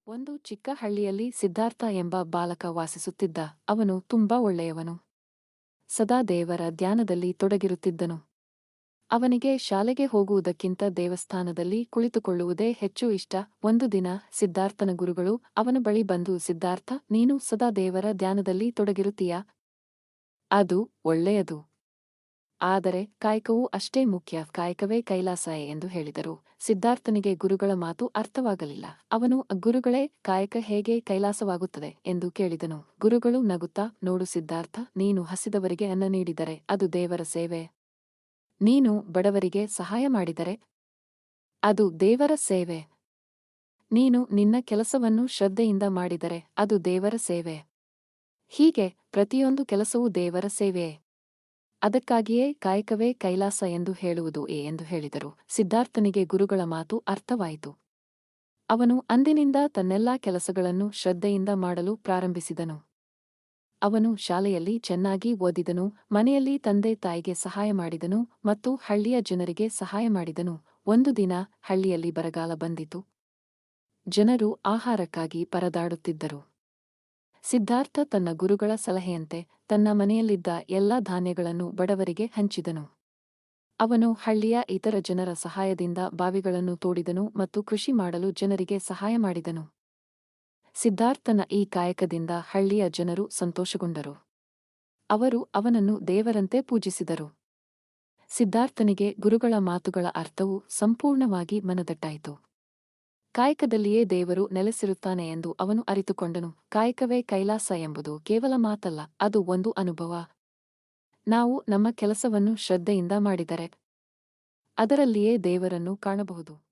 ಒಂದು ಚಿಕ್ಕ ಹಳ್ಳಿಯಲ್ಲಿ ಸಿದ್ಧಾರ್ಥ ಎಂಬ ಬಾಲಕ ವಾಸಿಸುತ್ತಿದ್ದ. ಅವನು ತುಂಬಾ ಒಳ್ಳೆಯವನು. ಸದಾ ದೇವರ ಧ್ಯಾನದಲ್ಲಿ ತೊಡಗಿರುತ್ತಿದ್ದನು. ಅವನಿಗೆ ಶಾಲೆಗೆ ಹೋಗುವುದಕ್ಕಿಂತ ದೇವಸ್ಥಾನದಲ್ಲಿ ಕುಳಿತುಕೊಳ್ಳುವುದೇ ಹೆಚ್ಚು ಇಷ್ಟ. ಒಂದು ದಿನ ಸಿದ್ಧಾರ್ಥನ ಗುರುಗಳು ಅವನ ಬಳಿ ಬಂದು, ಸಿದ್ಧಾರ್ಥ, ನೀನು ಸದಾ ದೇವರ ಧ್ಯಾನದಲ್ಲಿ ತೊಡಗಿರುತ್ತೀಯಾ? ಅದು ಒಳ್ಳೆಯದು. ಆದರೆ ಕಾಯಕವೂ ಅಷ್ಟೇ ಮುಖ್ಯ. ಕಾಯಕವೇ ಕೈಲಾಸ ಎಂದು ಹೇಳಿದರು. ಸಿದ್ಧಾರ್ಥನಿಗೆ ಗುರುಗಳ ಮಾತು ಅರ್ಥವಾಗಲಿಲ್ಲ. ಅವನು, ಗುರುಗಳೇ, ಕಾಯಕ ಹೇಗೆ ಕೈಲಾಸವಾಗುತ್ತದೆ ಎಂದು ಕೇಳಿದನು. ಗುರುಗಳು ನಗುತ್ತಾ, ನೋಡು ಸಿದ್ಧಾರ್ಥ, ನೀನು ಹಸಿದವರಿಗೆ ಅನ್ನ ನೀಡಿದರೆ ಅದು ದೇವರ ಸೇವೆ. ನೀನು ಬಡವರಿಗೆ ಸಹಾಯ ಮಾಡಿದರೆ ಅದು ದೇವರ ಸೇವೆ. ನೀನು ನಿನ್ನ ಕೆಲಸವನ್ನು ಶ್ರದ್ಧೆಯಿಂದ ಮಾಡಿದರೆ ಅದು ದೇವರ ಸೇವೆ. ಹೀಗೆ ಪ್ರತಿಯೊಂದು ಕೆಲಸವೂ ದೇವರ ಸೇವೆಯೇ. ಅದಕ್ಕಾಗಿಯೇ ಕಾಯಕವೇ ಕೈಲಾಸ ಎಂದು ಹೇಳುವುದು ಎಂದು ಹೇಳಿದರು. ಸಿದ್ಧಾರ್ಥನಿಗೆ ಗುರುಗಳ ಮಾತು ಅರ್ಥವಾಯಿತು. ಅವನು ಅಂದಿನಿಂದ ತನ್ನೆಲ್ಲಾ ಕೆಲಸಗಳನ್ನು ಶ್ರದ್ಧೆಯಿಂದ ಮಾಡಲು ಪ್ರಾರಂಭಿಸಿದನು. ಅವನು ಶಾಲೆಯಲ್ಲಿ ಚೆನ್ನಾಗಿ ಓದಿದನು, ಮನೆಯಲ್ಲಿ ತಂದೆ ತಾಯಿಗೆ ಸಹಾಯ ಮಾಡಿದನು ಮತ್ತು ಹಳ್ಳಿಯ ಜನರಿಗೆ ಸಹಾಯ ಮಾಡಿದನು. ಒಂದು ದಿನ ಹಳ್ಳಿಯಲ್ಲಿ ಬರಗಾಲ ಬಂದಿತು. ಜನರು ಆಹಾರಕ್ಕಾಗಿ ಪರದಾಡುತ್ತಿದ್ದರು. ಸಿದ್ಧಾರ್ಥ ತನ್ನ ಗುರುಗಳ ಸಲಹೆಯಂತೆ ತನ್ನ ಮನೆಯಲ್ಲಿದ್ದ ಎಲ್ಲಾ ಧಾನ್ಯಗಳನ್ನು ಬಡವರಿಗೆ ಹಂಚಿದನು. ಅವನು ಹಳ್ಳಿಯ ಇತರ ಜನರ ಸಹಾಯದಿಂದ ಬಾವಿಗಳನ್ನು ತೋಡಿದನು ಮತ್ತು ಕೃಷಿ ಮಾಡಲು ಜನರಿಗೆ ಸಹಾಯ ಮಾಡಿದನು. ಸಿದ್ಧಾರ್ಥನ ಈ ಕಾಯಕದಿಂದ ಹಳ್ಳಿಯ ಜನರು ಸಂತೋಷಗೊಂಡರು. ಅವರು ಅವನನ್ನು ದೇವರಂತೆ ಪೂಜಿಸಿದರು. ಸಿದ್ಧಾರ್ಥನಿಗೆ ಗುರುಗಳ ಮಾತುಗಳ ಅರ್ಥವು ಸಂಪೂರ್ಣವಾಗಿ ಮನದಟ್ಟಾಯಿತು. ಕಾಯಕದಲ್ಲಿಯೇ ದೇವರು ನೆಲೆಸಿರುತ್ತಾನೆ ಎಂದು ಅವನು ಅರಿತುಕೊಂಡನು. ಕಾಯಕವೇ ಕೈಲಾಸ ಎಂಬುದು ಕೇವಲ ಮಾತಲ್ಲ, ಅದು ಒಂದು ಅನುಭವ. ನಾವು ನಮ್ಮ ಕೆಲಸವನ್ನು ಶ್ರದ್ಧೆಯಿಂದ ಮಾಡಿದರೆ ಅದರಲ್ಲಿಯೇ ದೇವರನ್ನು ಕಾಣಬಹುದು.